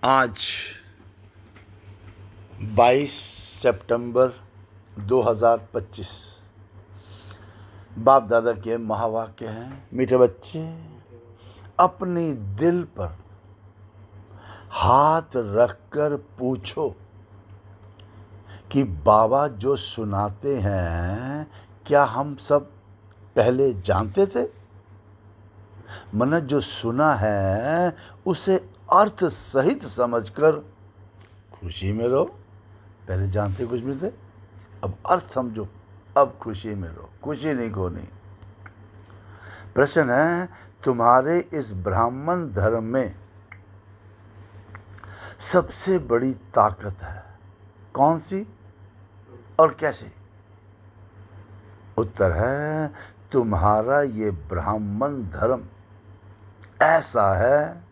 आज 22 सितंबर 2025 बाप दादा के महावाक्य हैं। मीठे बच्चे, अपनी दिल पर हाथ रखकर पूछो कि बाबा जो सुनाते हैं क्या हम सब पहले जानते थे? मैंने जो सुना है उसे अर्थ सहित समझकर खुशी में रहो। पहले जानते कुछ भी थे, अब अर्थ समझो, अब खुशी में रहो, खुशी नहीं खोनी। प्रश्न है, तुम्हारे इस ब्राह्मण धर्म में सबसे बड़ी ताकत है कौन सी और कैसे? उत्तर है, तुम्हारा ये ब्राह्मण धर्म ऐसा है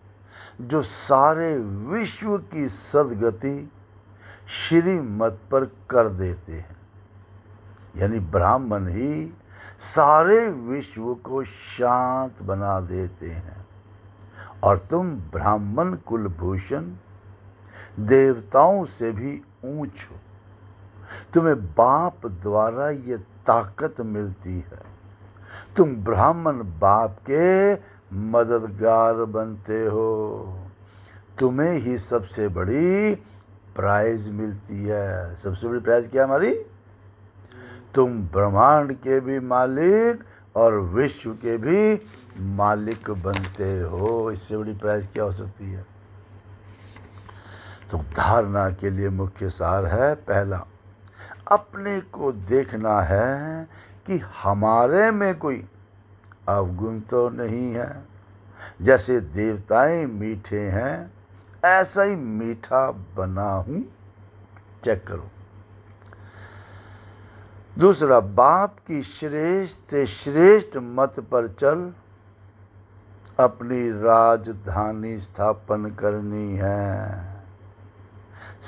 जो सारे विश्व की सद्गति श्रीमत पर कर देते हैं। यानी ब्राह्मण ही सारे विश्व को शांत बना देते हैं और तुम ब्राह्मण कुलभूषण देवताओं से भी ऊंच हो। तुम्हें बाप द्वारा ये ताकत मिलती है। तुम ब्राह्मण बाप के मददगार बनते हो। तुम्हें ही सबसे बड़ी प्राइज मिलती है। सबसे बड़ी प्राइज क्या हमारी? तुम ब्रह्मांड के भी मालिक और विश्व के भी मालिक बनते हो। इससे बड़ी प्राइज क्या हो सकती है? तो धारणा के लिए मुख्य सार है, पहला, अपने को देखना है कि हमारे में कोई अवगुण तो नहीं है। जैसे देवताएं मीठे हैं ऐसा ही मीठा बना हूं, चेक करो। दूसरा, बाप की श्रेष्ठ श्रेष्ठ मत पर चल अपनी राजधानी स्थापन करनी है।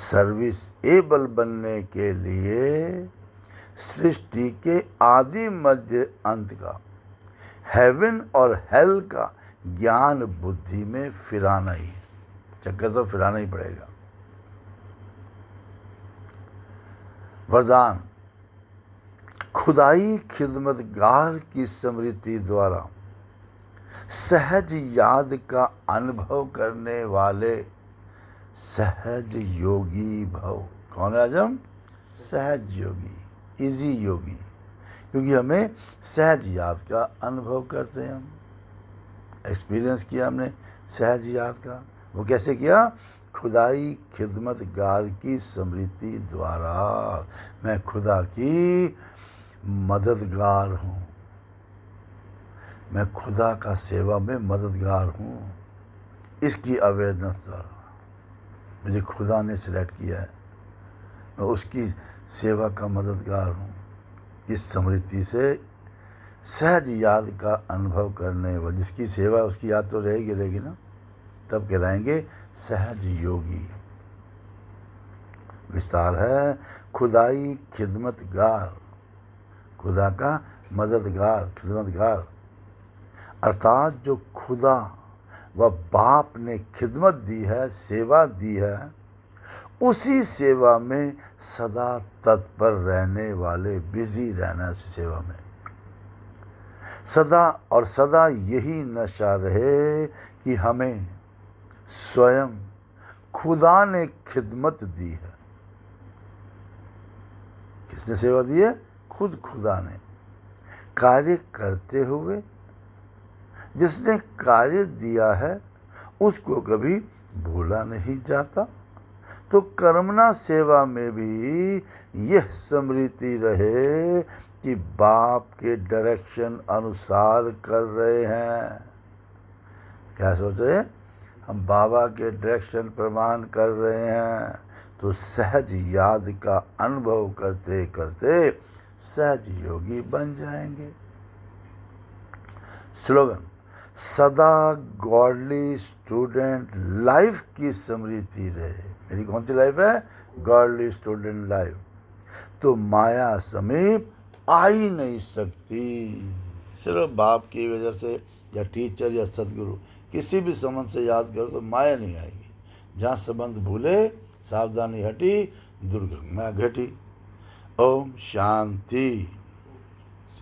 सर्विस एबल बनने के लिए सृष्टि के आदि मध्य अंत का, हेवन और हेल का ज्ञान बुद्धि में फिराना ही, चक्कर तो फिराना ही पड़ेगा। वरदान, खुदाई खिदमतगार की स्मृति द्वारा सहज याद का अनुभव करने वाले सहज योगी भव। कौन है आज हम? सहज योगी, इजी योगी, क्योंकि हमें सहज याद का अनुभव करते हैं। हम एक्सपीरियंस किया हमने सहज याद का। वो कैसे किया? खुदाई खिदमतगार की स्मृति द्वारा। मैं खुदा की मददगार हूँ, मैं खुदा का सेवा में मददगार हूँ, इसकी अवेयरनेस द्वारा मुझे खुदा ने सिलेक्ट किया है, मैं उसकी सेवा का मददगार हूँ। इस स्मृति से सहज याद का अनुभव करने वाले, जिसकी सेवा उसकी याद तो रहेगी ना, तब कहलाएंगे सहज योगी। विस्तार है, खुदाई खिदमतगार, खुदा का मददगार, खिदमतगार, अर्थात जो खुदा व बाप ने खिदमत दी है, सेवा दी है, उसी सेवा में सदा तत्पर रहने वाले, बिजी रहना उस सेवा में सदा और सदा। यही नशा रहे कि हमें स्वयं खुदा ने खिदमत दी है। किसने सेवा दी है? खुद खुदा ने। कार्य करते हुए जिसने कार्य दिया है उसको कभी भूला नहीं जाता। तो कर्मणा सेवा में भी यह स्मृति रहे कि बाप के डायरेक्शन अनुसार कर रहे हैं। क्या सोचे? हम बाबा के डायरेक्शन प्रमाण कर रहे हैं। तो सहज याद का अनुभव करते करते सहज योगी बन जाएंगे। स्लोगन, सदा गॉडली स्टूडेंट लाइफ की स्मृति रहे। मेरी कौन सी लाइफ है? Godly student life. तो माया समीप आ ही नहीं सकती। सिर्फ बाप की वजह से या टीचर या सदगुरु किसी भी संबंध से याद करो तो माया नहीं आएगी। जहाँ संबंध भूले सावधानी हटी, दुर्घटना घटी। ओम शांति।